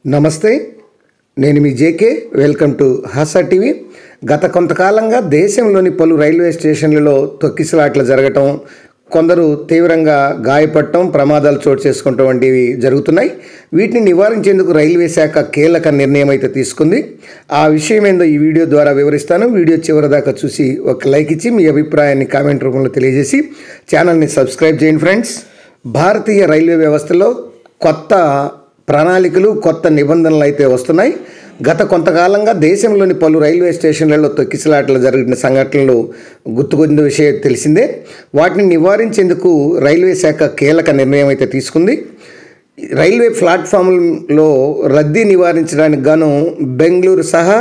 నమస్తే, నేను మీ JK. Welcome to Hasa TV. గత కొంతకాలంగా దేశంలోని పలు రైల్వే స్టేషన్లలో తొక్కిసలాట్లు జరగటం, కొందరు తీవ్రంగా గాయపడటం, ప్రమాదాలు చోటు చేసుకోవటం వంటివి జరుగుతున్నాయి. వీటిని నివారించేందుకు రైల్వే శాఖ కీలక నిర్ణయం అయితే తీసుకుంది. ఆ విషయం ఏందో ఈ వీడియో ద్వారా వివరిస్తాను. వీడియో చివరి దాకా చూసి ఒక లైక్ ఇచ్చి మీ అభిప్రాయాన్ని కామెంట్ రూపంలో తెలియజేసి ఛానల్ని సబ్స్క్రైబ్ చేయండి ఫ్రెండ్స్. భారతీయ రైల్వే వ్యవస్థలో కొత్త ప్రణాళికలు, కొత్త నిబంధనలు అయితే వస్తున్నాయి. గత కొంతకాలంగా దేశంలోని పలు రైల్వే స్టేషన్లలో తొక్కిసలాటలు జరిగిన సంఘటనలు గుర్తుకొచ్చిన విషయం తెలిసిందే. వాటిని నివారించేందుకు రైల్వే శాఖ కీలక నిర్ణయం అయితే తీసుకుంది. రైల్వే ప్లాట్ఫామ్లో రద్దీ నివారించడానికి గాను బెంగళూరు సహా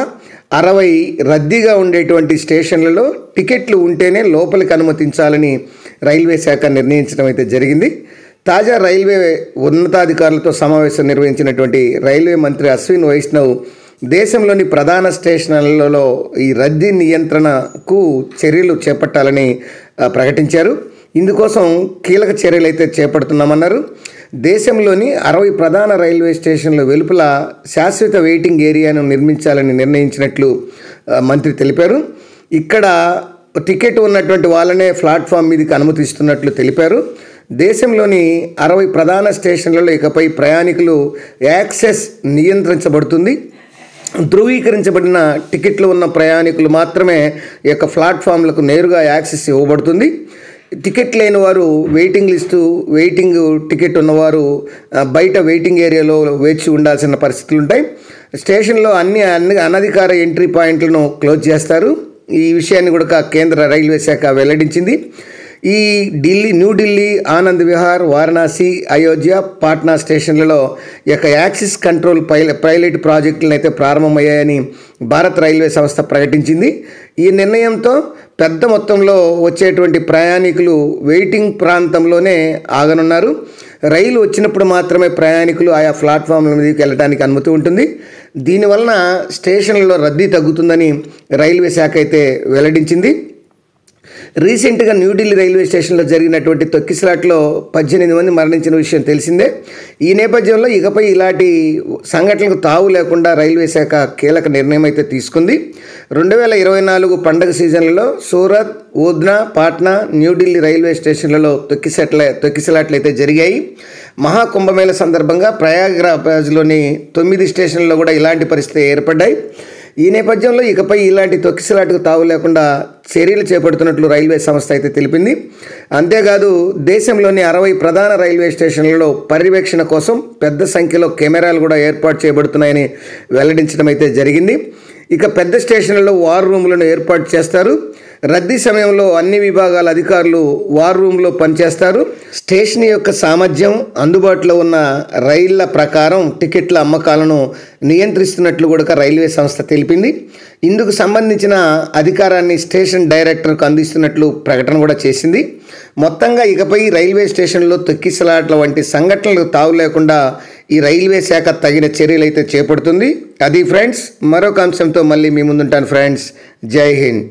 60 రద్దీగా ఉండేటువంటి స్టేషన్లలో టికెట్లు ఉంటేనే లోపలికి అనుమతించాలని రైల్వే శాఖ నిర్ణయించడం అయితే జరిగింది. తాజా రైల్వే ఉన్నతాధికారులతో సమావేశం నిర్వహించినటువంటి రైల్వే మంత్రి అశ్విన్ వైష్ణవ్ దేశంలోని ప్రధాన స్టేషన్లలో ఈ రద్దీ నియంత్రణకు చర్యలు చేపట్టాలని ప్రకటించారు. ఇందుకోసం కీలక చర్యలు అయితే చేపడుతున్నామన్నారు. దేశంలోని 60 ప్రధాన రైల్వే స్టేషన్ల వెలుపల శాశ్వత వెయిటింగ్ ఏరియాను నిర్మించాలని నిర్ణయించినట్లు మంత్రి తెలిపారు. ఇక్కడ టికెట్ ఉన్నటువంటి వాళ్ళనే ప్లాట్ఫామ్ మీదకి అనుమతిస్తున్నట్లు తెలిపారు. దేశంలోని 60 ప్రధాన స్టేషన్లలో ఇకపై ప్రయాణికులు యాక్సెస్ నియంత్రించబడుతుంది. ధృవీకరించబడిన టికెట్లు ఉన్న ప్రయాణికులు మాత్రమే ఈ యొక్క ప్లాట్ఫామ్లకు నేరుగా యాక్సెస్ ఇవ్వబడుతుంది. టికెట్ లేని వారు వెయిటింగ్ టికెట్ ఉన్నవారు బయట వెయిటింగ్ ఏరియాలో వేచి ఉండాల్సిన పరిస్థితులు ఉంటాయి. స్టేషన్లో అన్ని అనధికార ఎంట్రీ పాయింట్లను క్లోజ్ చేస్తారు. ఈ విషయాన్ని కూడా కేంద్ర రైల్వే శాఖ వెల్లడించింది. ఈ న్యూఢిల్లీ, ఆనంద్ విహార్, వారణాసి, అయోధ్య, పాట్నా స్టేషన్లలో యొక్క యాక్సిస్ కంట్రోల్ పైలట్ ప్రాజెక్టులను అయితే ప్రారంభమయ్యాయని భారత రైల్వే సంస్థ ప్రకటించింది. ఈ నిర్ణయంతో పెద్ద మొత్తంలో వచ్చేటువంటి ప్రయాణికులు వెయిటింగ్ ప్రాంతంలోనే ఆగనున్నారు. రైలు వచ్చినప్పుడు మాత్రమే ప్రయాణికులు ఆయా ప్లాట్ఫామ్ల మీదకి వెళ్ళడానికి అనుమతి ఉంటుంది. దీనివలన స్టేషన్లలో రద్దీ తగ్గుతుందని రైల్వే శాఖ అయితే వెల్లడించింది. రీసెంట్గా న్యూఢిల్లీ రైల్వే స్టేషన్లో జరిగినటువంటి తొక్కిసలాట్లో 18 మంది మరణించిన విషయం తెలిసిందే. ఈ నేపథ్యంలో ఇకపై ఇలాంటి సంఘటనలకు తావు లేకుండా రైల్వే శాఖ కీలక నిర్ణయం అయితే తీసుకుంది. 2024 పండుగ సీజన్లలో సూరత్, ఉధ్నా, పాట్నా, న్యూఢిల్లీ రైల్వే స్టేషన్లలో తొక్కిసలాట్లు అయితే జరిగాయి. మహాకుంభమేళ సందర్భంగా ప్రయాగ్రాజ్లోని 9 స్టేషన్లలో కూడా ఇలాంటి పరిస్థితి ఏర్పడ్డాయి. ఈ నేపథ్యంలో ఇకపై ఇలాంటి తొక్కిసలాటకు తావు లేకుండా చర్యలు చేపడుతున్నట్లు రైల్వే సంస్థ అయితే తెలిపింది. అంతేకాదు దేశంలోని 60 ప్రధాన రైల్వే స్టేషన్లలో పర్యవేక్షణ కోసం పెద్ద సంఖ్యలో కెమెరాలు కూడా ఏర్పాటు చేయబడుతున్నాయని వెల్లడించడం అయితే జరిగింది. ఇక పెద్ద స్టేషన్లలో వార్ రూములను ఏర్పాటు చేస్తారు. రద్దీ సమయంలో అన్ని విభాగాల అధికారులు వార్ రూమ్లో పనిచేస్తారు. స్టేషన్ యొక్క సామర్థ్యం, అందుబాటులో ఉన్న రైళ్ల ప్రకారం టికెట్ల అమ్మకాలను నియంత్రిస్తున్నట్లు కూడా రైల్వే సంస్థ తెలిపింది. ఇందుకు సంబంధించిన అధికారాన్ని స్టేషన్ డైరెక్టర్కు అందిస్తున్నట్లు ప్రకటన కూడా చేసింది. మొత్తంగా ఇకపై రైల్వే స్టేషన్లో తొక్కిసలాట్ల వంటి సంఘటనలకు తావు లేకుండా ఈ రైల్వే శాఖ తగిన చర్యలు అయితే చేపడుతుంది. అది ఫ్రెండ్స్, మరొక అంశంతో మళ్ళీ మీ ముందుంటాను ఫ్రెండ్స్. జై హింద్.